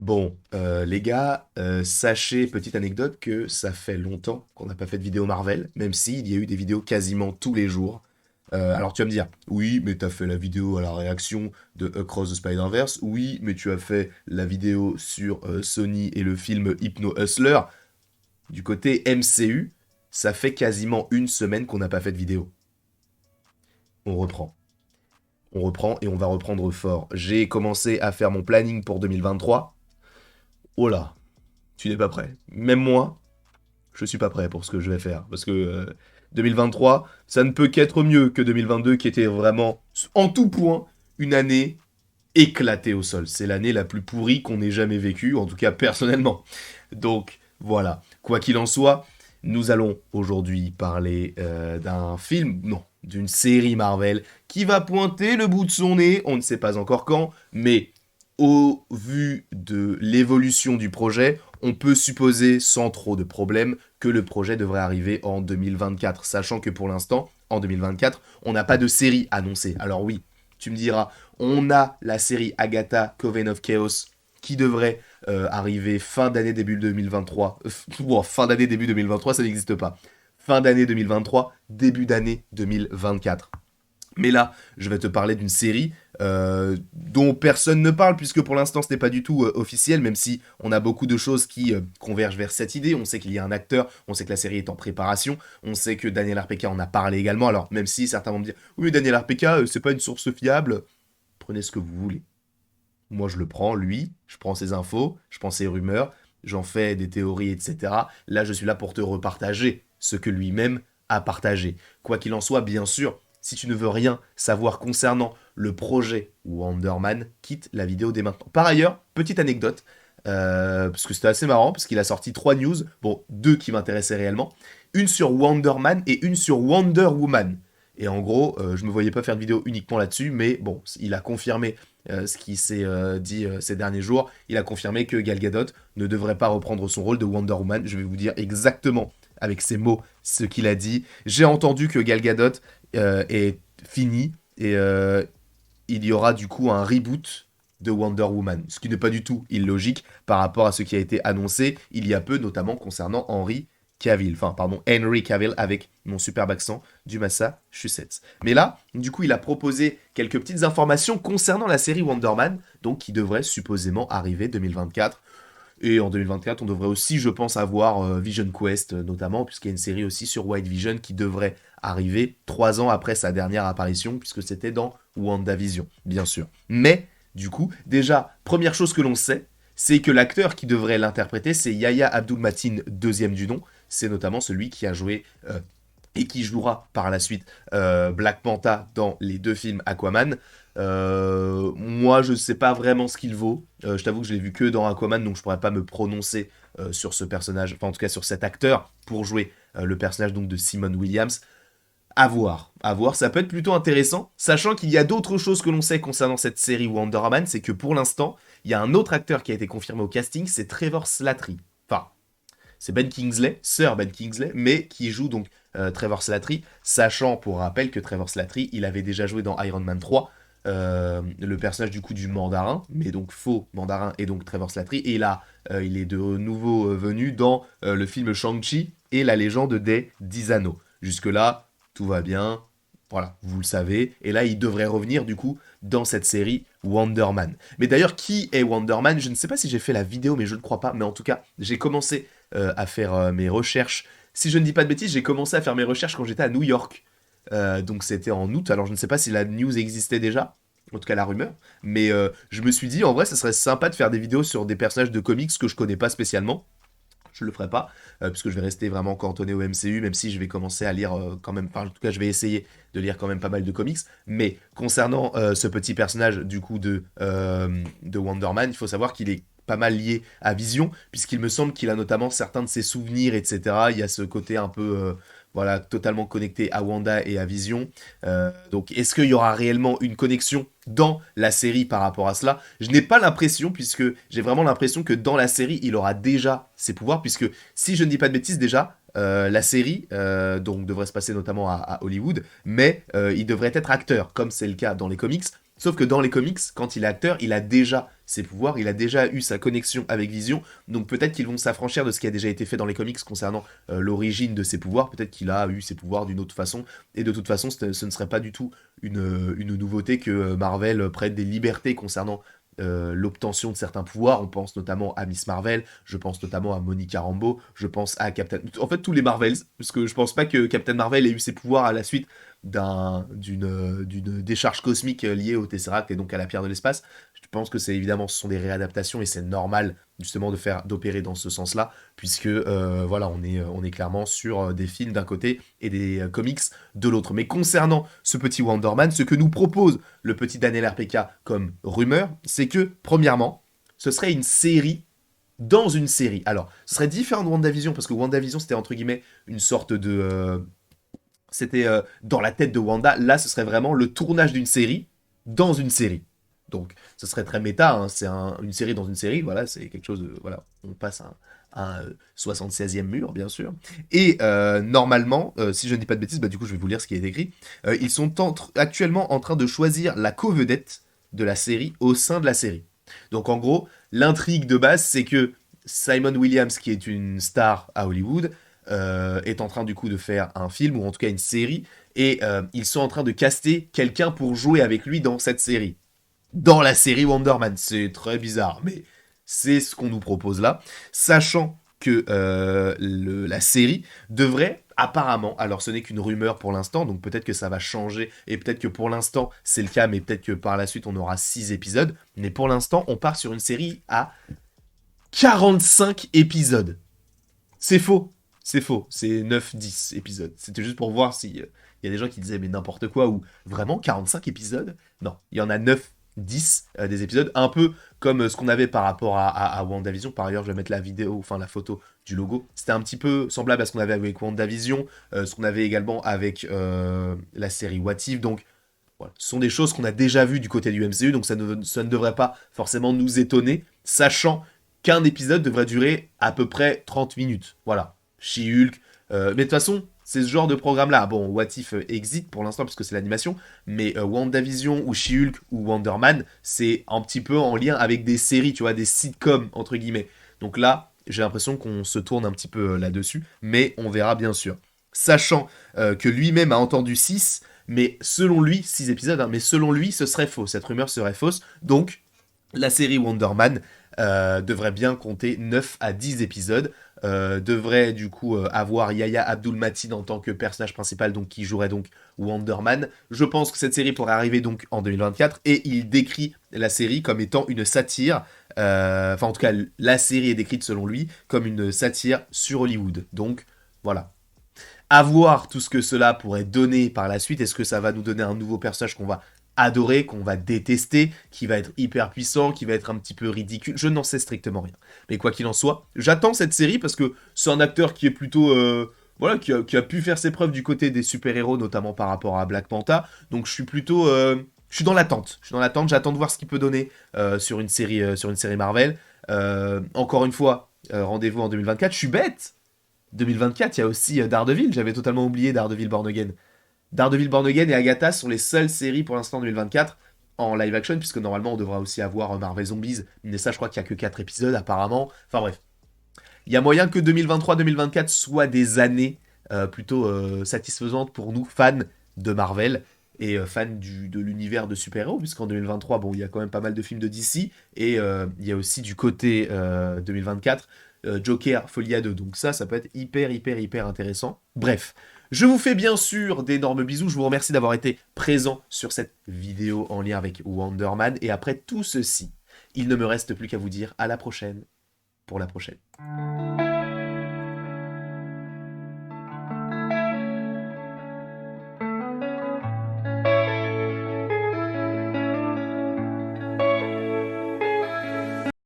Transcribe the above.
Bon, les gars, sachez, petite anecdote, que ça fait longtemps qu'on n'a pas fait de vidéo Marvel, même s'il y a eu des vidéos quasiment tous les jours. Alors tu vas me dire, oui, mais t'as fait la vidéo à la réaction de Across the Spider-Verse, oui, mais tu as fait la vidéo sur Sony et le film Hypno Hustler. Du côté MCU, ça fait quasiment une semaine qu'on n'a pas fait de vidéo. On reprend. On reprend et on va reprendre fort. J'ai commencé à faire mon planning pour 2023. Oh là, tu n'es pas prêt. Même moi, je suis pas prêt pour ce que je vais faire. Parce que 2023, ça ne peut qu'être mieux que 2022, qui était vraiment, en tout point, une année éclatée au sol. C'est l'année la plus pourrie qu'on ait jamais vécue, en tout cas personnellement. Donc voilà, quoi qu'il en soit, nous allons aujourd'hui parler d'un film, non, d'une série Marvel qui va pointer le bout de son nez, on ne sait pas encore quand, mais au vu de l'évolution du projet, on peut supposer sans trop de problèmes que le projet devrait arriver en 2024, sachant que pour l'instant, en 2024, on n'a pas de série annoncée. Alors oui, tu me diras, on a la série Agatha Coven of Chaos qui devrait arriver fin d'année début 2023. Bon, fin d'année début 2023, ça n'existe pas. Fin d'année 2023, début d'année 2024. Mais là, je vais te parler d'une série dont personne ne parle, puisque pour l'instant, ce n'est pas du tout officiel, même si on a beaucoup de choses qui convergent vers cette idée. On sait qu'il y a un acteur, on sait que la série est en préparation, on sait que Daniel Arpeka en a parlé également. Alors, même si certains vont me dire, oui, mais Daniel Arpeka, c'est pas une source fiable, prenez ce que vous voulez. Moi, je le prends, lui, je prends ses infos, je prends ses rumeurs, j'en fais des théories, etc. Là, je suis là pour te repartager ce que lui-même a partagé. Quoi qu'il en soit, bien sûr, si tu ne veux rien savoir concernant le projet Wonder Man, quitte la vidéo dès maintenant. Par ailleurs, petite anecdote, parce que c'était assez marrant, parce qu'il a sorti 3 news, bon, 2 qui m'intéressaient réellement, une sur Wonder Man et une sur Wonder Woman. Et en gros, je me voyais pas faire de vidéo uniquement là-dessus, mais bon, il a confirmé ce qui s'est dit ces derniers jours. Il a confirmé que Gal Gadot ne devrait pas reprendre son rôle de Wonder Woman. Je vais vous dire exactement avec ces mots ce qu'il a dit. J'ai entendu que Gal Gadot est fini et il y aura du coup un reboot de Wonder Woman, ce qui n'est pas du tout illogique par rapport à ce qui a été annoncé il y a peu, notamment concernant Henry Cavill avec mon superbe accent du Massachusetts. Mais là, du coup, il a proposé quelques petites informations concernant la série Wonder Man, donc qui devrait supposément arriver 2024. Et en 2024, on devrait aussi, je pense, avoir Vision Quest, notamment, puisqu'il y a une série aussi sur White Vision qui devrait arriver 3 ans après sa dernière apparition, puisque c'était dans WandaVision, bien sûr. Mais, du coup, déjà, première chose que l'on sait, c'est que l'acteur qui devrait l'interpréter, c'est Yahya Abdul-Mateen, deuxième du nom. C'est notamment celui qui a joué et qui jouera par la suite Black Manta dans les 2 films Aquaman. Moi, je ne sais pas vraiment ce qu'il vaut. Je t'avoue que je l'ai vu que dans Aquaman, donc je pourrais pas me prononcer sur ce personnage, enfin en tout cas sur cet acteur pour jouer le personnage donc de Simon Williams. À voir, ça peut être plutôt intéressant, sachant qu'il y a d'autres choses que l'on sait concernant cette série Wonder Woman, c'est que pour l'instant, il y a un autre acteur qui a été confirmé au casting, c'est Trevor Slattery. Enfin, c'est Ben Kingsley, Sir Ben Kingsley, mais qui joue donc Trevor Slattery, sachant pour rappel que Trevor Slattery, il avait déjà joué dans Iron Man 3, le personnage du coup du mandarin, mais donc faux mandarin, et donc Trevor Slattery, et là, il est de nouveau venu dans le film Shang-Chi et la légende des 10 anneaux. Jusque-là, tout va bien, voilà, vous le savez, et là, il devrait revenir du coup dans cette série Wonder Man. Mais d'ailleurs, qui est Wonder Man? Je ne sais pas si j'ai fait la vidéo, mais je ne crois pas, mais en tout cas, j'ai commencé à faire mes recherches. Si je ne dis pas de bêtises, j'ai commencé à faire mes recherches quand j'étais à New York. Donc c'était en août. Alors je ne sais pas si la news existait déjà, en tout cas la rumeur. Mais je me suis dit, en vrai, ça serait sympa de faire des vidéos sur des personnages de comics que je connais pas spécialement. Je le ferai pas, puisque je vais rester vraiment cantonné au MCU, même si je vais commencer à lire quand même, enfin en tout cas je vais essayer de lire quand même pas mal de comics. Mais concernant ce petit personnage du coup de Wonder Man, il faut savoir qu'il est pas mal lié à Vision, puisqu'il me semble qu'il a notamment certains de ses souvenirs, etc. Il y a ce côté un peu, voilà, totalement connecté à Wanda et à Vision. Donc est-ce qu'il y aura réellement une connexion dans la série par rapport à cela? Je n'ai pas l'impression, puisque j'ai vraiment l'impression que dans la série, il aura déjà ses pouvoirs, puisque si je ne dis pas de bêtises déjà, la série donc devrait se passer notamment à Hollywood, mais il devrait être acteur, comme c'est le cas dans les comics. Sauf que dans les comics, quand il est acteur, il a déjà ses pouvoirs, il a déjà eu sa connexion avec Vision, donc peut-être qu'ils vont s'affranchir de ce qui a déjà été fait dans les comics concernant l'origine de ses pouvoirs, peut-être qu'il a eu ses pouvoirs d'une autre façon, et de toute façon, ce ne serait pas du tout une nouveauté que Marvel prenne des libertés concernant l'obtention de certains pouvoirs. On pense notamment à Miss Marvel, je pense notamment à Monica Rambeau, je pense à Captain... En fait, tous les Marvels, parce que je pense pas que Captain Marvel ait eu ses pouvoirs à la suite d'une décharge cosmique liée au Tesseract et donc à la pierre de l'espace. Je pense que c'est évidemment, ce sont des réadaptations et c'est normal justement d'opérer dans ce sens-là, puisque voilà, on est clairement sur des films d'un côté et des comics de l'autre. Mais concernant ce petit Wonder Man, ce que nous propose le petit Daniel RPK comme rumeur, c'est que, premièrement, ce serait une série dans une série. Alors, ce serait différent de WandaVision, parce que WandaVision, c'était entre guillemets une sorte de... c'était dans la tête de Wanda. Là, ce serait vraiment le tournage d'une série dans une série. Donc, ce serait très méta, hein. C'est une série dans une série, voilà, c'est quelque chose de... Voilà, on passe un 76e mur, bien sûr. Et normalement, si je ne dis pas de bêtises, bah, du coup, je vais vous lire ce qui est écrit. Ils sont actuellement en train de choisir la co-vedette de la série au sein de la série. Donc, en gros, l'intrigue de base, c'est que Simon Williams, qui est une star à Hollywood, est en train du coup de faire un film, ou en tout cas une série, et ils sont en train de caster quelqu'un pour jouer avec lui dans cette série. Dans la série Wonder Man. C'est très bizarre, mais c'est ce qu'on nous propose là. Sachant que la série devrait apparemment, alors ce n'est qu'une rumeur pour l'instant, donc peut-être que ça va changer, et peut-être que pour l'instant c'est le cas, mais peut-être que par la suite on aura 6 épisodes, mais pour l'instant on part sur une série à 45 épisodes. C'est faux. C'est faux. C'est 9-10 épisodes. C'était juste pour voir si y a des gens qui disaient mais n'importe quoi ou vraiment 45 épisodes. Non, il y en a 9-10 des épisodes. Un peu comme ce qu'on avait par rapport à WandaVision. Par ailleurs, je vais mettre la vidéo, enfin la photo du logo. C'était un petit peu semblable à ce qu'on avait avec WandaVision, ce qu'on avait également avec la série What If. Donc voilà, ce sont des choses qu'on a déjà vues du côté du MCU, donc ça ne devrait pas forcément nous étonner, sachant qu'un épisode devrait durer à peu près 30 minutes. Voilà. She-Hulk. Mais de toute façon, c'est ce genre de programme-là. Bon, What If existe pour l'instant, puisque c'est l'animation, mais WandaVision ou She-Hulk ou Wonder Man, c'est un petit peu en lien avec des séries, tu vois, des sitcoms, entre guillemets. Donc là, j'ai l'impression qu'on se tourne un petit peu là-dessus, mais on verra bien sûr. Sachant que lui-même a entendu 6, mais selon lui, 6 épisodes, hein, mais selon lui, ce serait faux. Cette rumeur serait fausse. Donc, la série Wonder Man devrait bien compter 9 à 10 épisodes. Devrait du coup avoir Yahya Abdul-Mateen en tant que personnage principal, donc qui jouerait donc Wonder Man. Je pense que cette série pourrait arriver donc en 2024, et il décrit la série comme étant une satire. Enfin, en tout cas, la série est décrite selon lui comme une satire sur Hollywood. Donc, voilà. À voir tout ce que cela pourrait donner par la suite. Est-ce que ça va nous donner un nouveau personnage qu'on va adorer, qu'on va détester, qui va être hyper puissant, qui va être un petit peu ridicule? Je n'en sais strictement rien. Mais quoi qu'il en soit, j'attends cette série parce que c'est un acteur qui est plutôt... voilà, qui a pu faire ses preuves du côté des super-héros, notamment par rapport à Black Panther. Donc je suis plutôt... je suis dans l'attente. Je suis dans l'attente, j'attends de voir ce qu'il peut donner sur une série Marvel. Encore une fois, rendez-vous en 2024. Je suis bête. 2024, il y a aussi Daredevil. J'avais totalement oublié Daredevil Born Again. Daredevil Born Again et Agatha sont les seules séries pour l'instant en 2024 en live action, puisque normalement on devra aussi avoir Marvel Zombies. Mais ça, je crois qu'il n'y a que 4 épisodes apparemment. Enfin bref. Il y a moyen que 2023-2024 soient des années plutôt satisfaisantes pour nous, fans de Marvel et fans de l'univers de super-héros, puisqu'en 2023, bon, il y a quand même pas mal de films de DC, et il y a aussi du côté 2024 Joker, Folie à 2. Donc ça peut être hyper intéressant. Bref, je vous fais bien sûr d'énormes bisous. Je vous remercie d'avoir été présent sur cette vidéo en lien avec Wonder Man. Et après tout ceci, il ne me reste plus qu'à vous dire à la prochaine pour la prochaine.